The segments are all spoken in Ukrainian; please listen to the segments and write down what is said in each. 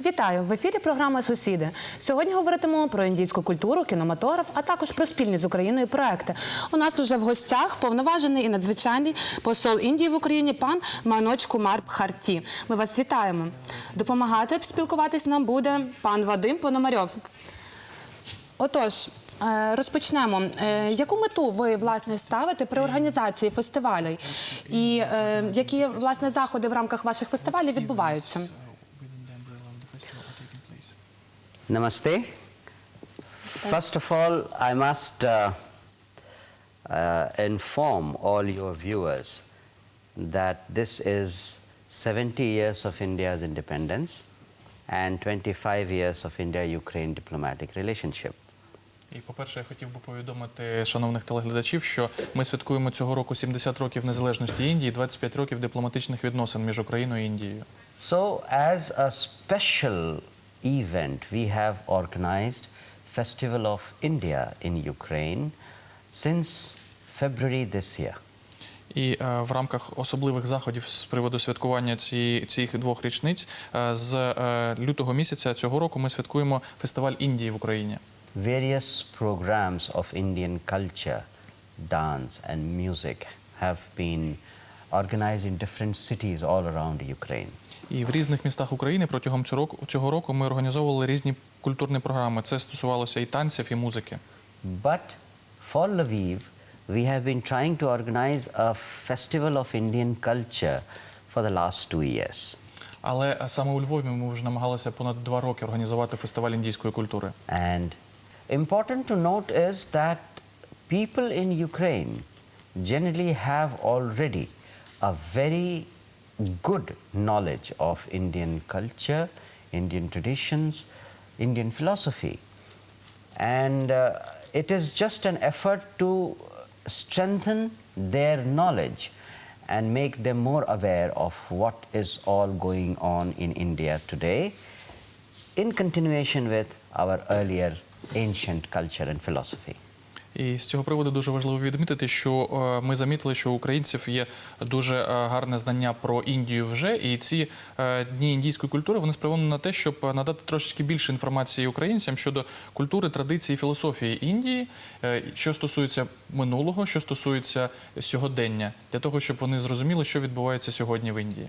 Вітаю! В ефірі програма «Сусіди». Сьогодні говоритимемо про індійську культуру, кінематограф, а також про спільні з Україною проекти. У нас вже в гостях повноважений і надзвичайний посол Індії в Україні пан Манодж Кумар Бхарті. Ми вас вітаємо. Допомагати спілкуватись нам буде пан Вадим Пономарьов. Отож, розпочнемо. Яку мету ви, власне, ставите при організації фестивалів? І які, власне, заходи в рамках ваших фестивалів відбуваються? Namaste. First of all, I must inform all your viewers that this is 70 years of India's independence and 25 years of India-Ukraine diplomatic relationship. І, по-перше, я хотів би повідомити шановних телеглядачів, що ми святкуємо цього року 70 років незалежності Індії, 25 років дипломатичних відносин між Україною і Індією. So, as a special event, we have organized Festival of India in Ukraine since February this year. І в рамках особливих заходів з приводу святкування цих двох річниць з лютого місяця цього року ми святкуємо фестиваль Індії в Україні. Various programs of Indian culture, dance and music have been organized in different cities all around Ukraine. І в різних містах України протягом цього року ми організовували різні культурні програми. Це стосувалося і танців, і музики. But for Lviv, we have been trying to organize a festival of Indian culture for the last 2 years. Але саме у Львові ми вже намагалися понад 2 роки організувати фестиваль індійської культури. And important to note is that people in Ukraine generally have already a very good knowledge of Indian culture, Indian traditions, Indian philosophy. And it is just an effort to strengthen their knowledge and make them more aware of what is all going on in India today, in continuation with our earlier ancient culture and philosophy. І з цього приводу дуже важливо відмітити, що ми замітили, що у українців є дуже гарне знання про Індію вже, і ці дні індійської культури, вони спрямовані на те, щоб надати трошечки більше інформації українцям щодо культури, традиції і філософії Індії, що стосується минулого, що стосується сьогодення, для того, щоб вони зрозуміли, що відбувається сьогодні в Індії.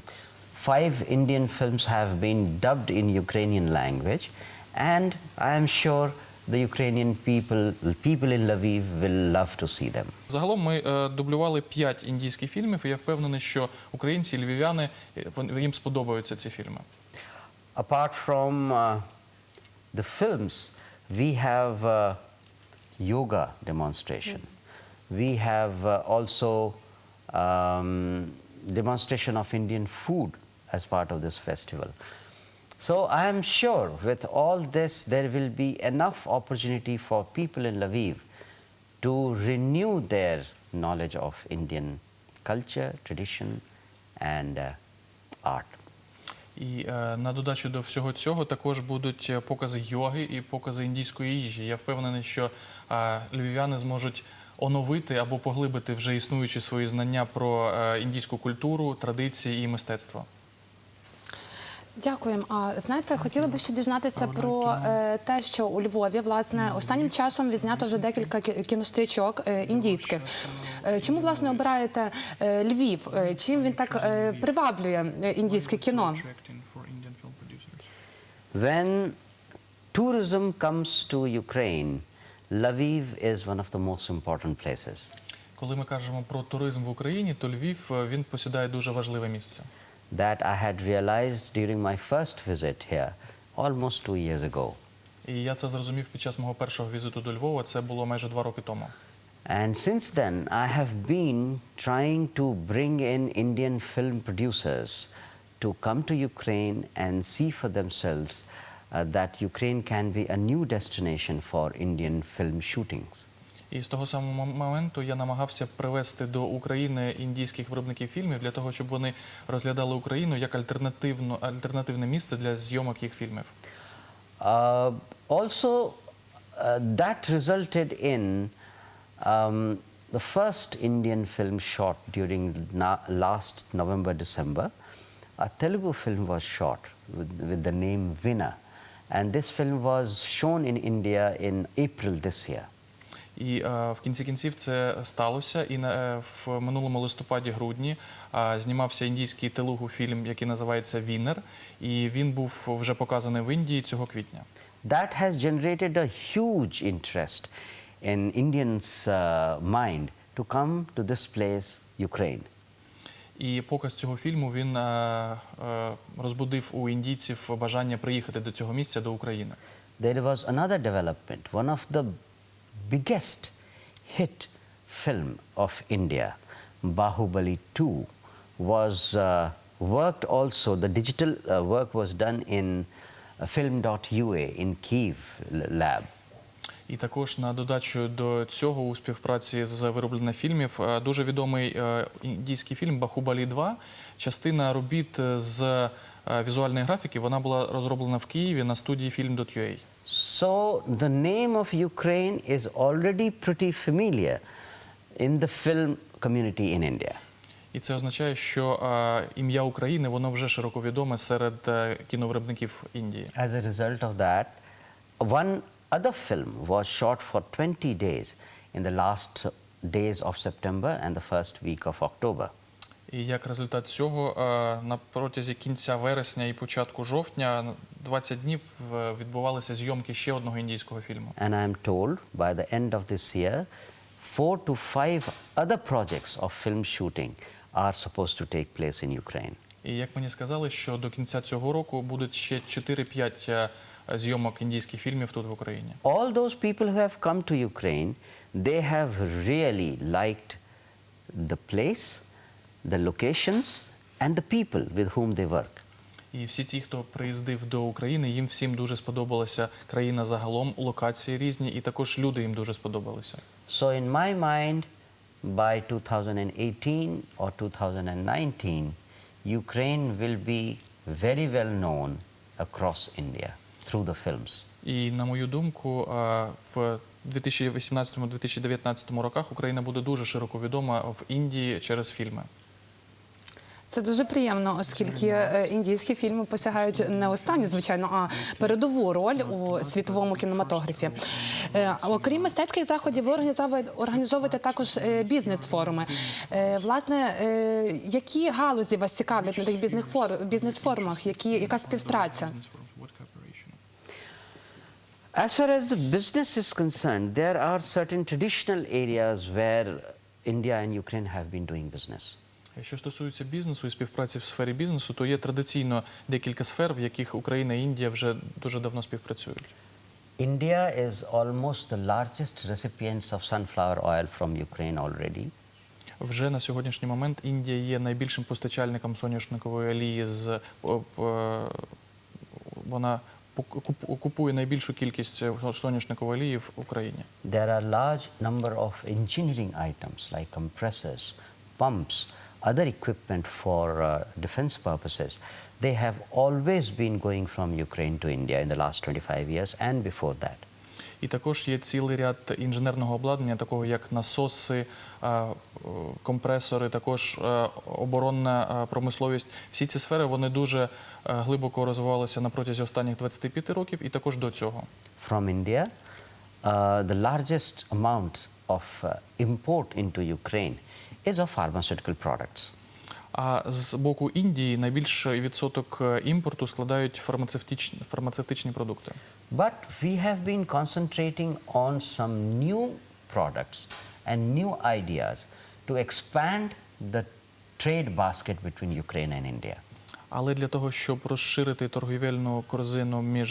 5 Indian films have been dubbed in Ukrainian language, and I am sure the Ukrainian people in Lviv will love to see them. Загалом ми дублювали 5 індійських фільмів, і я впевнений, що українці, львів'яни, їм сподобаються ці фільми. Apart from the films, we have yoga demonstration. We have also demonstration of Indian food as part of this festival. So I am sure with all this there will be enough opportunity for people in Lviv to renew their knowledge of Indian culture, tradition and art. І на додачу до всього цього також будуть покази йоги і покази індійської їжі. Я впевнений, що львів'яни зможуть оновити або поглибити вже існуючі свої знання про індійську культуру, традиції і мистецтво. Дякуємо. А знаєте, хотіла б ще дізнатися про те, що у Львові, власне, останнім часом відзнято вже декілька кінострічок індійських. Чому, власне, обираєте Львів? Чим він так приваблює індійське кіно? When tourism comes to Ukraine, Lviv is one of the most important places. Коли ми кажемо про туризм в Україні, то Львів, він посідає дуже важливе місце. That I had realized during my first visit here almost 2 years ago. І я це зрозумів під час мого першого візиту до Львова, це було майже 2 роки тому. And since then I have been trying to bring in Indian film producers to come to Ukraine and see for themselves that Ukraine can be a new destination for Indian film shootings. І з того самого моменту я намагався привести до України індійських виробників фільмів для того, щоб вони розглядали Україну як альтернативне місце для зйомок їх фільмів. Also, that resulted in the first Indian film shot during last November-December a Telugu film was shot with the name Winner. And this film was shown in India in April this year. І в кінці кінців це сталося. І в минулому листопаді-грудні знімався індійський телугу-фільм, який називається «Вінер». І він був вже показаний в Індії цього квітня. That has generated a huge interest in Indians' mind to come to this place, Ukraine. І показ цього фільму, він розбудив у індійців бажання приїхати до цього місця, до України. There was another development. One of the biggest hit film of India, Bahubali 2, was worked also, the digital work was done in film.ua in Kyiv lab. І також на додачу до цього у співпраці з виробленням фільмів дуже відомий індійський фільм «Бахубалі 2». Частина робіт з візуальної графіки, вона була розроблена в Києві на студії film.ua. So the name of Ukraine is already pretty familiar in the film community in India. І це означає, що ім'я України, воно вже широко відоме серед кіновиробників Індії. As a result of that, one other film was shot for 20 days in the last days of September and the first week of October. І як результат цього, на протязі кінця вересня і початку жовтня 20 днів відбувалися зйомки ще одного індійського фільму. And I am told by the end of this year, 4 to 5 other projects of film shooting are supposed to take place in Ukraine. І як мені сказали, що до кінця цього року будуть ще 4-5 зйомок індійських фільмів тут в Україні. All those people who have come to Ukraine, they have really liked the place, the locations and the people with whom they work. І всі ті, хто приїздив до України, їм всім дуже сподобалася країна загалом, локації різні, і також люди їм дуже сподобалися. So in my mind, by 2018 or 2019, Ukraine will be very well known across India through the films. І на мою думку, в 2018-2019 роках Україна буде дуже широко відома в Індії через фільми. Це дуже приємно, оскільки індійські фільми посягають не останню, звичайно, а передову роль у світовому кінематографі. Окрім мистецьких заходів, ви організовуєте також бізнес-форуми. Власне, які галузі вас цікавлять на тих бізнес-форумах? Яка співпраця? As far as the business is concerned, there are certain traditional areas where India and Ukraine have been doing business. Що стосується бізнесу і співпраці в сфері бізнесу, то є традиційно декілька сфер, в яких Україна і Індія вже дуже давно співпрацюють. India is almost the largest recipients of sunflower oil from Ukraine already. Вже на сьогоднішній момент Індія є найбільшим постачальником соняшникової олії. Вона купує найбільшу кількість соняшникової олії в Україні. There are large number of engineering items like compressors, pumps, other equipment for defense purposes. They have always been going from Ukraine to India in the last 25 years and before that. І також є цілий ряд інженерного обладнання, такого як насоси, компресори, також оборонна промисловість. Всі ці сфери, вони дуже глибоко розвивалися на протязі останніх 25 років і також до цього. From India, the largest amount of import into Ukraine is of pharmaceutical products. А з боку Індії найбільший відсоток імпорту складають фармацевтичні продукти. But we have been concentrating on some new products and new ideas to expand the trade basket between Ukraine and India. Але для того, щоб розширити торгівельну корзину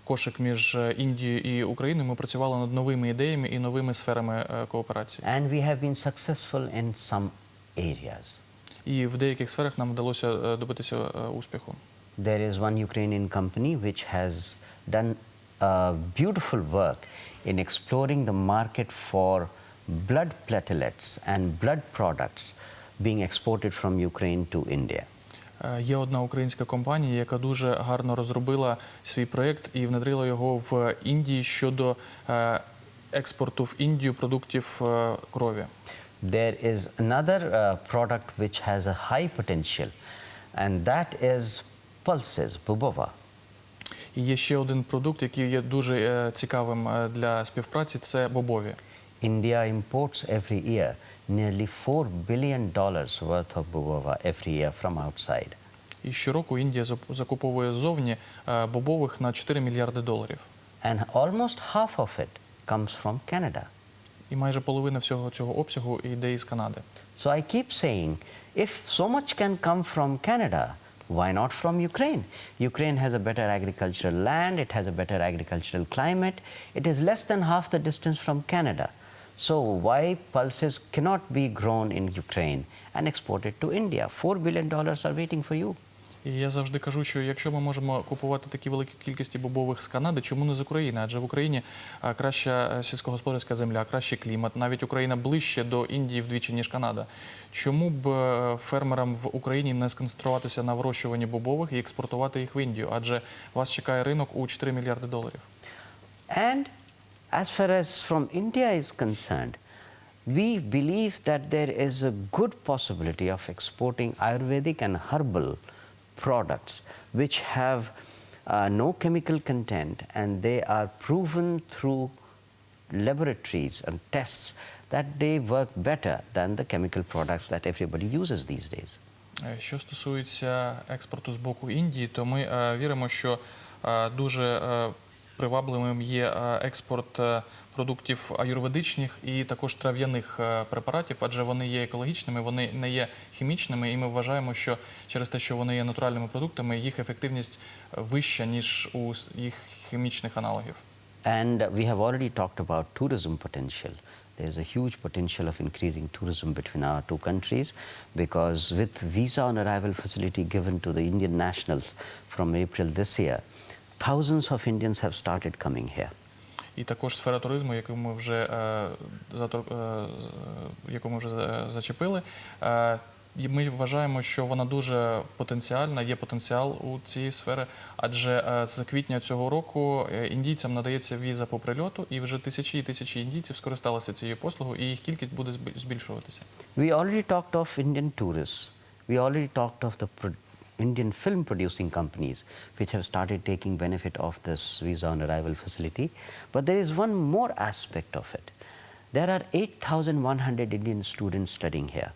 кошик між Індією і Україною, ми працювали над новими ідеями і новими сферами кооперації. And we have been successful in some areas. І в деяких сферах нам вдалося добитися успіху. There is one Ukrainian company which has done beautiful work in exploring the market for blood platelets and blood products being exported from Ukraine to India. Є одна українська компанія, яка дуже гарно розробила свій проєкт і внедрила його в Індії щодо експорту в Індію продуктів крові. There is another product which has a high potential and that is pulses, bubova. І є ще один продукт, який є дуже цікавим для співпраці – це бобові. India imports every year nearly $4 billion worth of bubova every year from outside. І щороку Індія закуповує ззовні бобових на $4 мільярди. And almost half of it comes from Canada. І майже половина всього цього обсягу йде із Канади. So I keep saying, if so much can come from Canada, why not from Ukraine? Ukraine has a better agricultural land, it has a better agricultural climate, it is less than half the distance from Canada. So why pulses cannot be grown in Ukraine and exported to India? $4 billion are waiting for you. І я завжди кажу, що якщо ми можемо купувати такі великі кількості бобових з Канади, чому не з України? Адже в Україні краща сільськогосподарська земля, кращий клімат. Навіть Україна ближче до Індії вдвічі, ніж Канада. Чому б фермерам в Україні не сконцентруватися на вирощуванні бобових і експортувати їх в Індію? Адже вас чекає ринок у $4 мільярди. And as far as from India is concerned, we believe that there is a good possibility of exporting Ayurvedic and herbal products which have no chemical content, and they are proven through laboratories and tests that they work better than the chemical products that everybody uses these days. Що стосується експорту з боку Індії, то ми віримо, що дуже привабливим є експорт продуктів аюрведичних і також трав'яних препаратів, адже вони є екологічними, вони не є хімічними, і ми вважаємо, що через те, що вони є натуральними продуктами, їх ефективність вища, ніж у їх хімічних аналогів. And we have already talked about tourism potential. There is a huge potential of increasing tourism between our two countries, because with visa on arrival facility given to the Indian nationals from April this year, thousands of Indians have started coming here. І також сфера туризму, яку ми вже зачепили, і ми вважаємо, що вона дуже потенціальна, є потенціал у цієї сфери, адже з квітня цього року індійцям надається віза по прильоту, і вже тисячі і тисячі індійців скористалися цією послугою, і їх кількість буде збільшуватися. We already talked of Indian tourists. We already talked of the Indian film producing companies which have started taking benefit of this visa on arrival facility. But there is one more aspect of it. There are 8,100 Indian students studying here.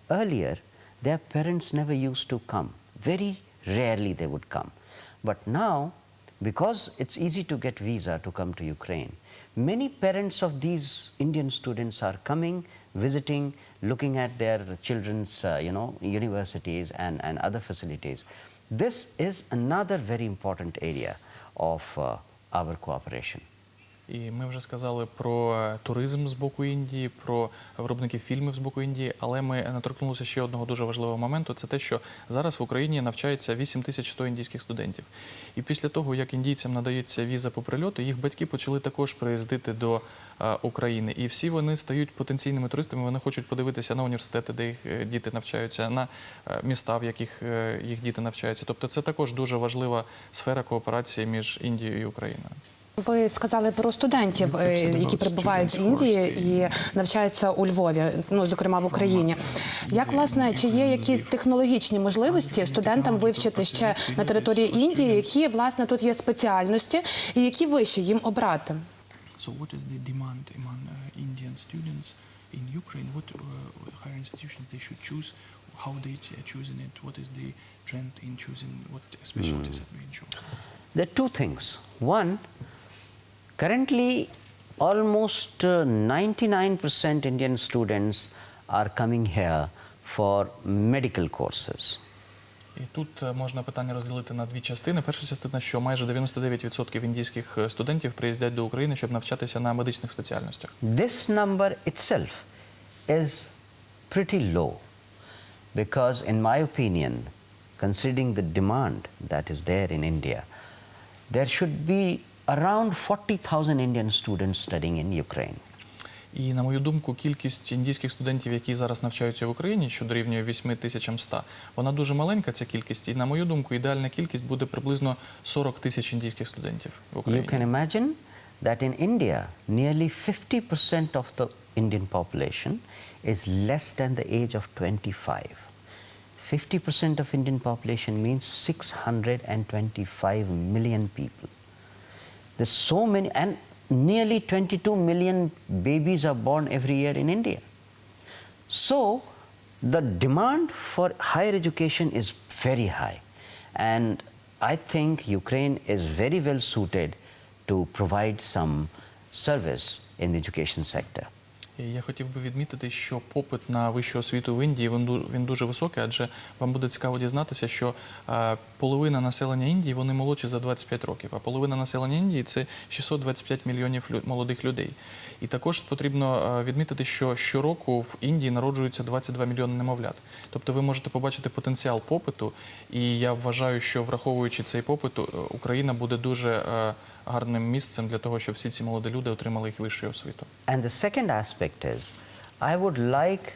Earlier, their parents never used to come. Very rarely they would come. But now, because it's easy to get visa to come to Ukraine, many parents of these Indian students are coming, visiting, looking at their children's universities and other facilities. This is another very important area of our cooperation. І ми вже сказали про туризм з боку Індії, про виробників фільмів з боку Індії, але ми не торкнулися ще одного дуже важливого моменту – це те, що зараз в Україні навчається 8100 індійських студентів. І після того, як індійцям надається віза по прильоту, їх батьки почали також приїздити до України. І всі вони стають потенційними туристами, вони хочуть подивитися на університети, де їх діти навчаються, на міста, в яких їх діти навчаються. Тобто це також дуже важлива сфера кооперації між Індією і Україною. Ви сказали про студентів, які прибувають з Індії і навчаються у Львові, зокрема в Україні. Як, власне, чи є якісь технологічні можливості студентам вивчити ще на території Індії, які, власне, тут є спеціальності і які виші їм обрати? So what is the demand among Indian students in Ukraine? What higher institutions they should choose? How they choosing it? What is the trend in choosing what specialties are being chosen? There are two things. One, currently almost 99% Indian students are coming here for medical courses. І тут можна питання розділити на дві частини. Перша частина, що майже 99% індійських студентів приїздять до України, щоб навчатися на медичних спеціальностях. This number itself is pretty low, because in my opinion, considering the demand that is there in India, there should be around 40,000 Indian students studying in Ukraine. І, на мою думку, кількість індійських студентів, які зараз навчаються в Україні, що дорівнює 8100, вона дуже маленька, ця кількість. І, на мою думку, ідеальна кількість буде приблизно 40 тисяч індійських студентів в Україні. You can imagine that in India, nearly 50% of the Indian population is less than the age of 25. 50% of Indian population means 625 million people. There's so many, and nearly 22 million babies are born every year in India. So the demand for higher education is very high, and I think Ukraine is very well suited to provide some service in the education sector. І я хотів би відмітити, що попит на вищу освіту в Індії, він дуже високий, адже вам буде цікаво дізнатися, що половина населення Індії, вони молодші за 25 років, а половина населення Індії – це 625 мільйонів молодих людей. І також потрібно відмітити, що щороку в Індії народжується 22 мільйони немовлят. Тобто ви можете побачити потенціал попиту, і я вважаю, що враховуючи цей попит, Україна буде дуже гарним місцем для того, щоб всі ці молоді люди отримали їх вищу освіту. And the second aspect is, I would like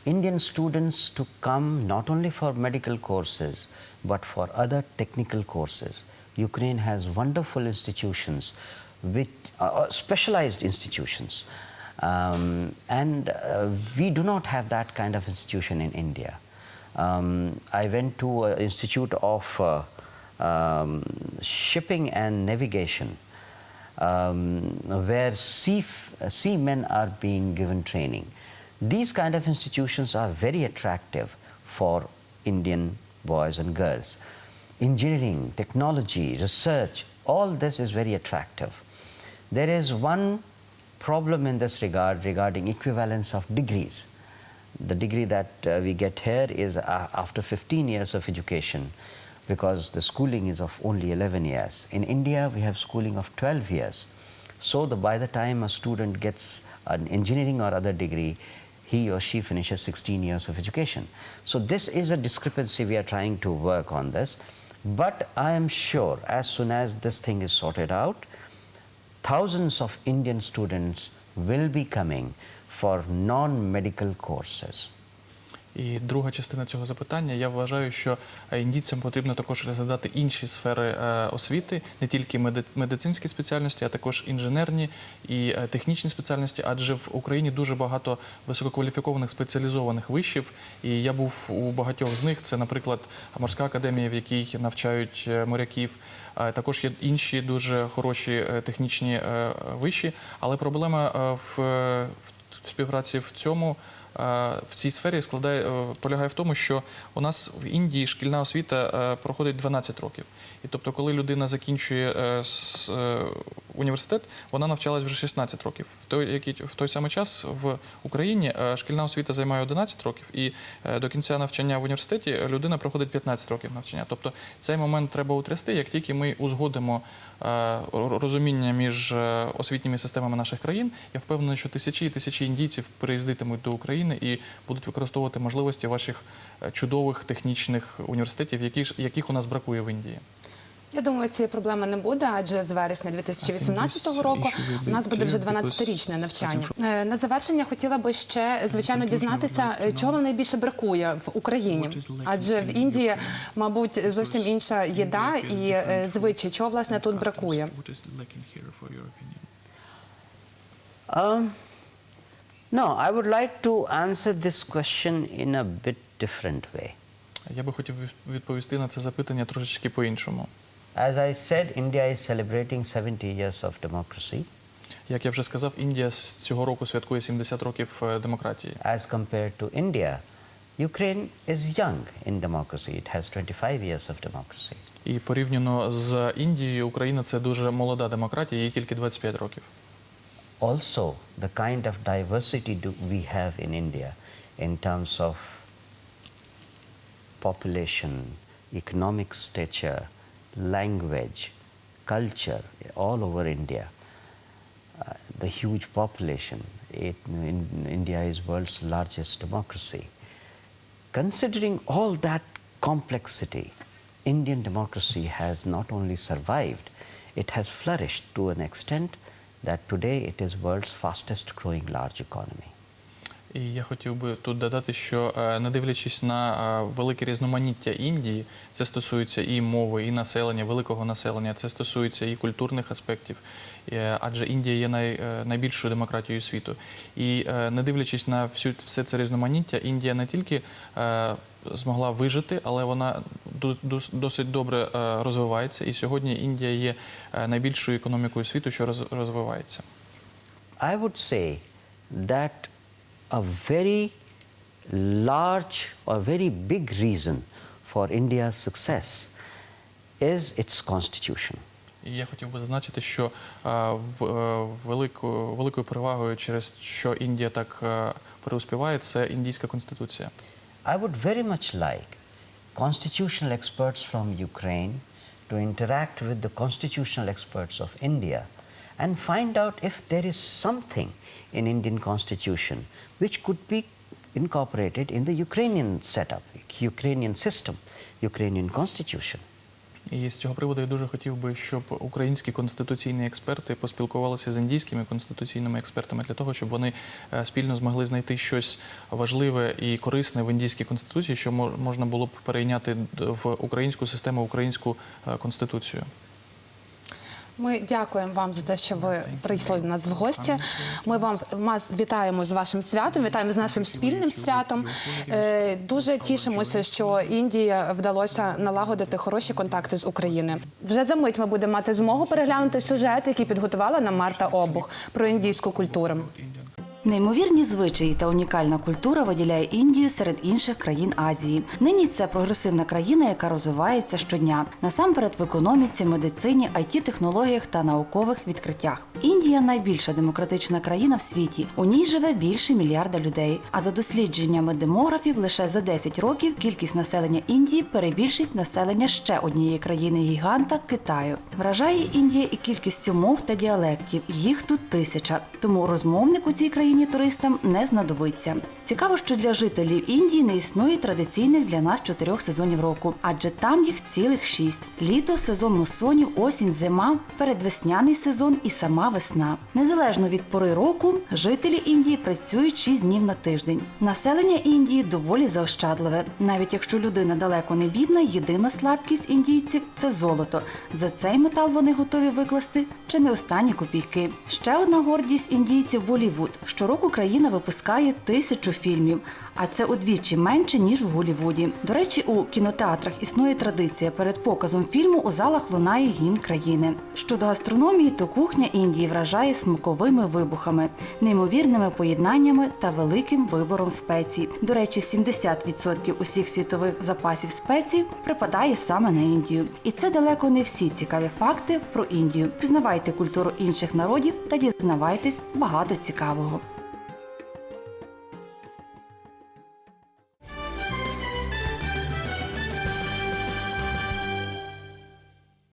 Indian students to come not only for medical courses, but for other technical courses. Ukraine has wonderful institutions, which specialized institutions, and we do not have that kind of institution in India. I went to an institute of shipping and navigation, where seamen are being given training. These kind of institutions are very attractive for Indian boys and girls. Engineering, technology, research, all this is very attractive. There is one problem in this regard regarding equivalence of degrees. The degree that we get here is after 15 years of education, because the schooling is of only 11 years. In India, we have schooling of 12 years. So by the time a student gets an engineering or other degree, he or she finishes 16 years of education. So this is a discrepancy. We are trying to work on this. But I am sure as soon as this thing is sorted out, thousands of Indian students will be coming for non-medical courses. І друга частина цього запитання, я вважаю, що індійцям потрібно також розглядати інші сфери освіти, не тільки медицинські спеціальності, а також інженерні і технічні спеціальності, адже в Україні дуже багато висококваліфікованих спеціалізованих вишів, і я був у багатьох з них, це, наприклад, морська академія, в якій навчають моряків, також є інші дуже хороші технічні виші, але проблема в співпраці в цій сфері полягає в тому, що у нас в Індії шкільна освіта проходить 12 років. І тобто, коли людина закінчує університет, вона навчалась вже 16 років. В той самий час в Україні шкільна освіта займає 11 років, і до кінця навчання в університеті людина проходить 15 років навчання. Тобто цей момент треба утрясти, як тільки ми узгодимо розуміння між освітніми системами наших країн. Я впевнений, що тисячі і тисячі індійців приїздитимуть до України і будуть використовувати можливості ваших чудових технічних університетів, яких у нас бракує в Індії. Я думаю, цієї проблеми не буде, адже з вересня 2018 року у нас буде вже 12-річне навчання. На завершення хотіла би ще, звичайно, дізнатися, чого вам найбільше бракує в Україні. Адже в Індії, мабуть, зовсім інша їда і звичаї. Чого, власне, тут бракує? No, I would like to answer this question in a bit different way. Я би хотів відповісти на це запитання трошечки по-іншому. As I said, India is celebrating 70 years of democracy. Як я вже сказав, Індія цього року святкує 70 років демократії. As compared to India, Ukraine is young in democracy. It has 25 years of democracy. І порівняно з Індією, Україна – це дуже молода демократія, їй тільки 25 років. Also, the kind of diversity we have in India in terms of population, economic stature, language, culture, all over India. The huge population. India is world's largest democracy. Considering all that complexity, Indian democracy has not only survived, it has flourished to an extent that today it is world's fastest growing large economy. І я хотів би тут додати, що не дивлячись на велике різноманіття Індії, це стосується і мови, і населення, великого населення, це стосується і культурних аспектів, адже Індія є найбільшою демократією світу. І не дивлячись на все це різноманіття, Індія не тільки змогла вижити, але вона досить добре розвивається. І сьогодні Індія є найбільшою економікою світу, що розвивається. I would say that a very large or very big reason for India's success is its constitution. І я хотів би зазначити, що великою перевагою, через що Індія так преуспіває, це індійська конституція. I would very much like constitutional experts from Ukraine to interact with the constitutional experts of India and find out if there is something in Indian constitution which could be incorporated in the Ukrainian setup, Ukrainian system, Ukrainian constitution. І з цього приводу я дуже хотів би, щоб українські конституційні експерти поспілкувалися з індійськими конституційними експертами для того, щоб вони спільно змогли знайти щось важливе і корисне в індійській конституції, що можна було б перейняти в українську систему, українську конституцію. Ми дякуємо вам за те, що ви прийшли до нас в гості. Ми вас вітаємо з вашим святом, вітаємо з нашим спільним святом. Дуже тішимося, що Індії вдалося налагодити хороші контакти з Україною. Вже за мить ми будемо мати змогу переглянути сюжет, який підготувала нам Марта Обух про індійську культуру. Неймовірні звичаї та унікальна культура виділяє Індію серед інших країн Азії. Нині це прогресивна країна, яка розвивається щодня. Насамперед в економіці, медицині, IT-технологіях та наукових відкриттях. Індія – найбільша демократична країна в світі. У ній живе більше мільярда людей. А за дослідженнями демографів, лише за 10 років кількість населення Індії перебільшить населення ще однієї країни-гіганта – Китаю. Вражає Індія і кількістю мов та діалектів. Їх тут 1000. Тому розмовник у цій країні туристам не знадобиться. Цікаво, що для жителів Індії не існує традиційних для нас 4 сезонів року, адже там їх цілих 6. Літо, сезон мусонів, осінь, зима, передвесняний сезон і сама весна. Незалежно від пори року, жителі Індії працюють 6 днів на тиждень. Населення Індії доволі заощадливе. Навіть якщо людина далеко не бідна, єдина слабкість індійців – це золото. За цей метал вони готові викласти чи не останні копійки. Ще одна гордість індійців – Боллівуд. Щороку країна випускає 1000 фільмів, а це удвічі менше, ніж в Голлівуді. До речі, у кінотеатрах існує традиція. Перед показом фільму у залах лунає гімн країни. Щодо гастрономії, то кухня Індії вражає смаковими вибухами, неймовірними поєднаннями та великим вибором спецій. До речі, 70% усіх світових запасів спецій припадає саме на Індію. І це далеко не всі цікаві факти про Індію. Пізнавайте культуру інших народів та дізнавайтесь багато цікавого.